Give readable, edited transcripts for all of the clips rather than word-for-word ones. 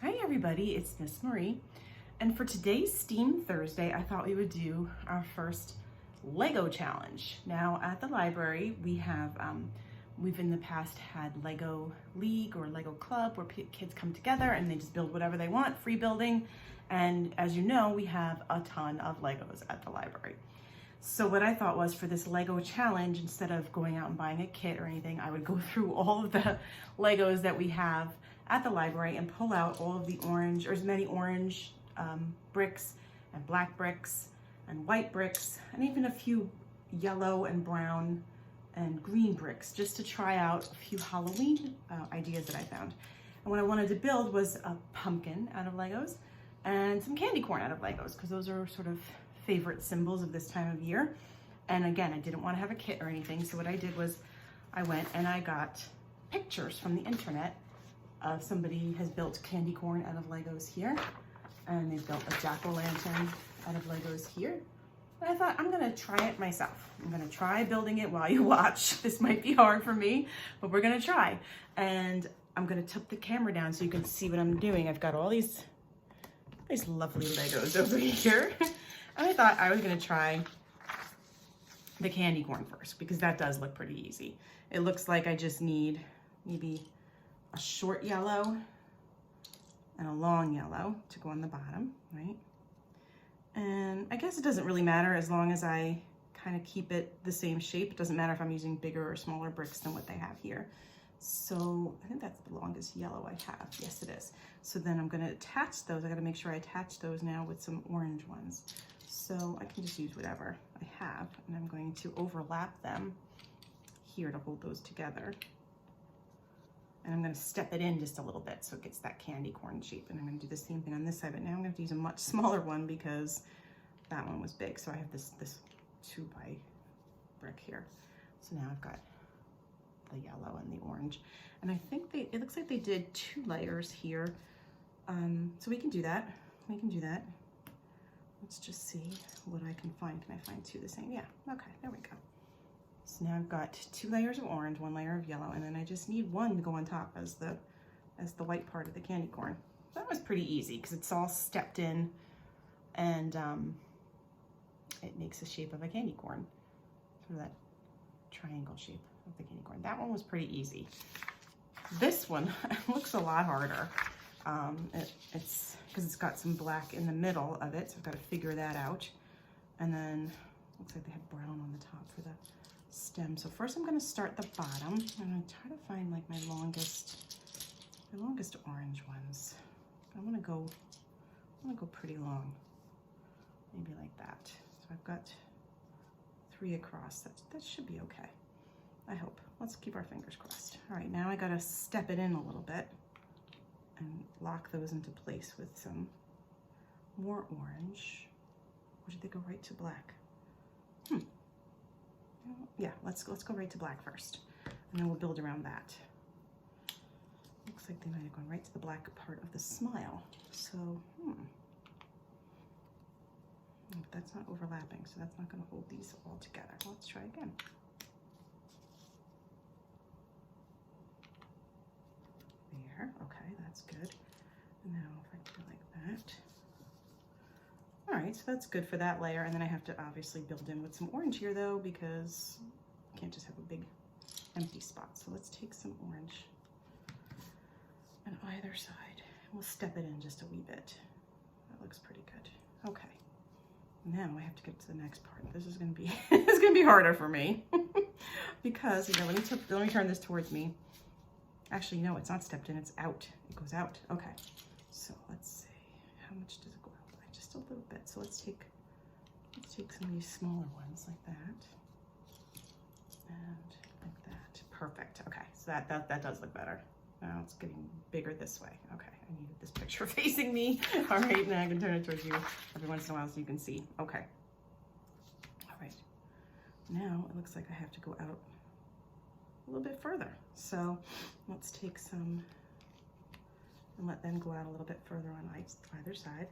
Hi everybody, it's Miss Marie. And for today's STEAM Thursday, I thought we would do our first Lego challenge. Now at the library, we've in the past had Lego League or Lego Club where kids come together and they just build whatever they want, free building. And as you know, we have a ton of Legos at the library. So what I thought was for this Lego challenge, instead of going out and buying a kit or anything, I would go through all of the Legos that we have at the library and pull out all of the orange, or as many orange bricks and black bricks and white bricks and even a few yellow and brown and green bricks, just to try out a few Halloween ideas that I found. And what I wanted to build was a pumpkin out of Legos and some candy corn out of Legos, because those are sort of favorite symbols of this time of year. And again, I didn't want to have a kit or anything, so what I did was I went and I got pictures from the internet. Somebody has built candy corn out of Legos here, and they've built a jack-o'-lantern out of Legos here. And I thought, I'm gonna try it myself. I'm gonna try building it while you watch. This might be hard for me, but we're gonna try. And I'm gonna tilt the camera down so you can see what I'm doing. I've got all these lovely Legos over here. And I thought I was gonna try the candy corn first, because that does look pretty easy. It looks like I just need maybe a short yellow and a long yellow to go on the bottom, right? And I guess it doesn't really matter as long as I kind of keep it the same shape. It doesn't matter if I'm using bigger or smaller bricks than what they have here. So I think that's the longest yellow I have. Yes, it is. So then I'm gonna attach those. I gotta make sure I attach those now with some orange ones. So I can just use whatever I have, and I'm going to overlap them here to hold those together. And I'm gonna step it in just a little bit so it gets that candy corn shape. And I'm gonna do the same thing on this side, but now I'm gonna have to use a much smaller one because that one was big. So I have this 2x brick here. So now I've got the yellow and the orange. And I think it looks like they did 2 layers here. So we can do that. We can do that. Let's just see what I can find. Can I find 2 the same? Yeah, okay, there we go. So now I've got 2 layers of orange, 1 layer of yellow, and then I just need 1 to go on top as the white part of the candy corn. That was pretty easy because it's all stepped in, and it makes the shape of a candy corn, sort of that triangle shape of the candy corn. That one was pretty easy. This one looks a lot harder. It's because it's got some black in the middle of it, so I've got to figure that out. And then looks like they had brown on the top for the stem. So first I'm going to start the bottom. I'm going to try to find like my longest orange ones. I want to go pretty long, maybe like that. So I've got 3 across. That should be okay, I hope. Let's keep our fingers crossed. All right, now I got to step it in a little bit and lock those into place with some more orange. Or did they go right to black? Yeah, let's go right to black first, and then we'll build around that. Looks like they might have gone right to the black part of the smile. So, but that's not overlapping, so that's not going to hold these all together. Let's try again. There, okay, that's good. Now if I do like that. All right, so that's good for that layer, and then I have to obviously build in with some orange here though, because I can't just have a big empty spot. So let's take some orange on either side. We'll step it in just a wee bit. That looks pretty good. Okay, now I have to get to the next part. This is gonna be it's gonna be harder for me because let me turn this towards me. Actually, no, it's not stepped in, it's out. It goes out. Okay, so let's see, how much does it go out? Just a little bit. So let's take some of these smaller ones like that and like that. Perfect. Okay, so that does look better. Now it's getting bigger this way. Okay, I needed this picture facing me. All right, now I can turn it towards you every once in a while so you can see. Okay. All right. Now it looks like I have to go out a little bit further. So let's take some and let them go out a little bit further on either side.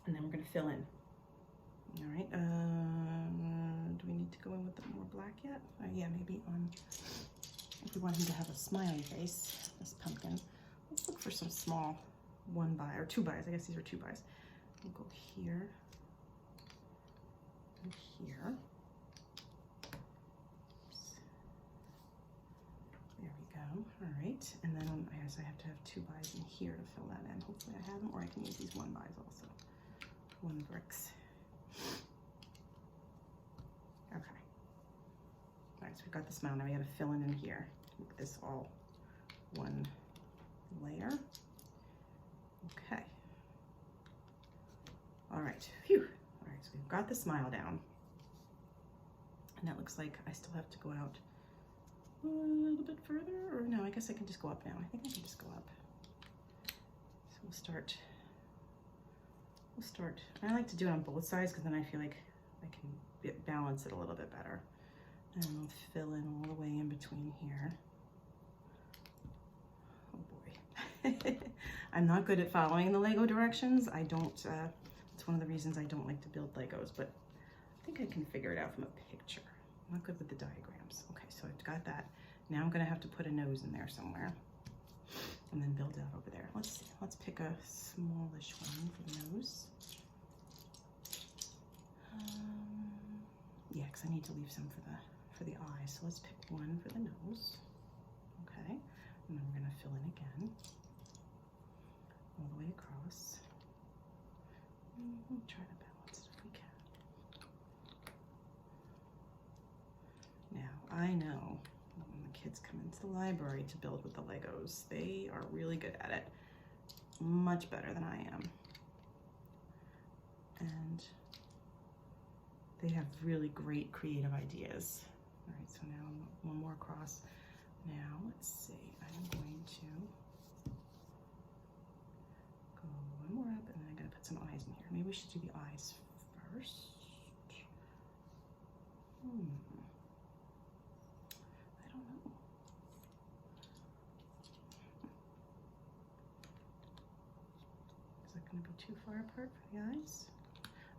And then we're going to fill in. All right, do we need to go in with more black yet? Yeah, maybe on if we want him to have a smiley face, this pumpkin, let's look for some small 1x or 2x's. I guess these are 2x's. We'll go here and here. Oops. There we go. All right, and then I guess I have to have 2x's in here to fill that in. Hopefully I have them, or I can use these 1x's also. 1 bricks. Okay. All right, so we've got the smile. Now we got to fill in here. Make this all one layer. Okay. All right. Phew. All right, so we've got the smile down. And that looks like I still have to go out a little bit further, or no, I guess I can just go up now. I think I can just go up. So we'll start. I like to do it on both sides because then I feel like I can balance it a little bit better. And we'll fill in all the way in between here. Oh boy. I'm not good at following the Lego directions. I don't, it's one of the reasons I don't like to build Legos, but I think I can figure it out from a picture. I'm not good with the diagrams. Okay, so I've got that. Now I'm gonna have to put a nose in there somewhere and then build out over there. Let's see, let's pick a smallish one for the nose. Yeah, because I need to leave some for the eyes. So let's pick one for the nose. Okay, and then we're gonna fill in again, all the way across. We'll try to balance it if we can. Now, I know when the kids come into the library to build with the Legos, they are really good at it. Much better than I am. And they have really great creative ideas. All right, so now one more across. Now, let's see, I'm going to go one more up, and then I'm gonna put some eyes in here. Maybe we should do the eyes first. I don't know. Is that gonna be too far apart for the eyes?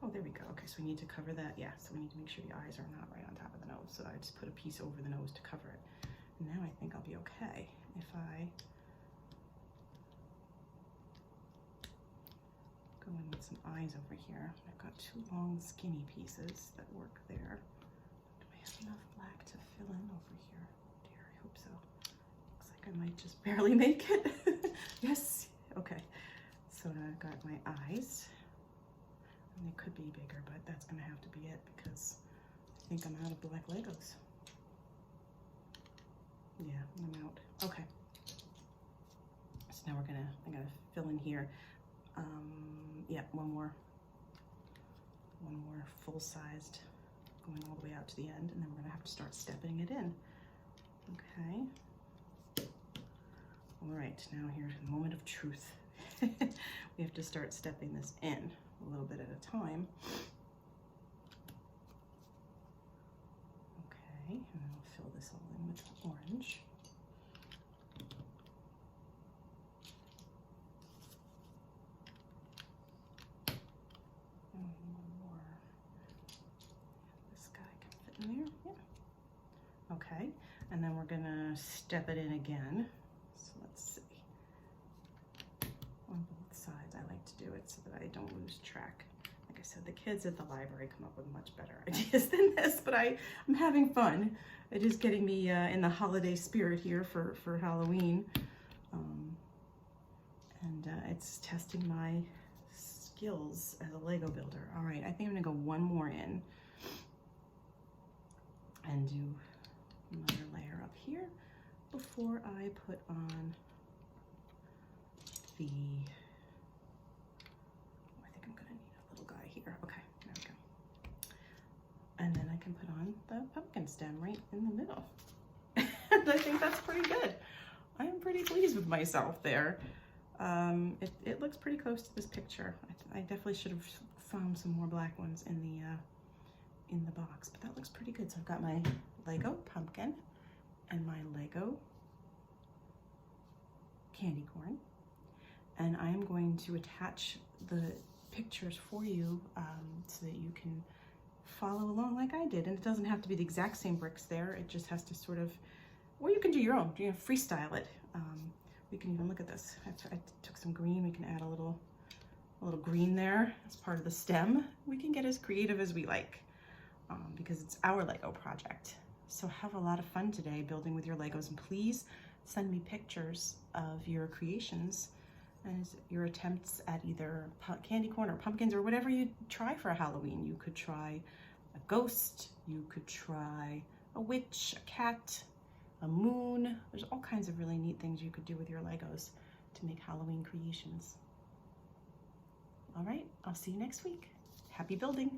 Oh, there we go. Okay, so we need to cover that. Yeah, so we need to make sure the eyes are not right on top of the nose. So I just put a piece over the nose to cover it. And now I think I'll be okay if I go in with some eyes over here. I've got 2 long skinny pieces that work there. Do I have enough black to fill in over here? Dear, I hope so. Looks like I might just barely make it. Yes, okay. So now I've got my eyes. And they could be bigger, but that's gonna have to be it because I think I'm out of black Legos. Yeah, I'm out. Okay. So now I'm gonna fill in here. Yeah, one more full-sized going all the way out to the end, and then we're gonna have to start stepping it in. Okay. All right, now here's the moment of truth. We have to start stepping this in a little bit at a time. Okay, and then I'll fill this all in with orange. And one more. This guy can fit in there. Yeah. Okay, and then we're gonna step it in again. So let's see. On both sides, I like to do it so that I don't lose track. Like I said, the kids at the library come up with much better ideas than this, but I'm having fun. It is getting me in the holiday spirit here for Halloween. And it's testing my skills as a Lego builder. All right, I think I'm gonna go one more in and do another layer up here before I put on the, I think I'm gonna need a little guy here. Okay, there we go. And then I can put on the pumpkin stem right in the middle. And I think that's pretty good. I am pretty pleased with myself there. It looks pretty close to this picture. I definitely should have found some more black ones in the box, but that looks pretty good. So I've got my Lego pumpkin and my Lego candy corn. And I am going to attach the pictures for you so that you can follow along like I did. And it doesn't have to be the exact same bricks there. It just has to sort of or you can do your own, freestyle it. We can even look at this. I took some green. We can add a little green there as part of the stem. We can get as creative as we like because it's our Lego project. So have a lot of fun today building with your Legos, and please send me pictures of your creations and your attempts at either candy corn or pumpkins or whatever you try for Halloween. You could try a ghost, you could try a witch, a cat, a moon. There's all kinds of really neat things you could do with your Legos to make Halloween creations. All right, I'll see you next week. Happy building.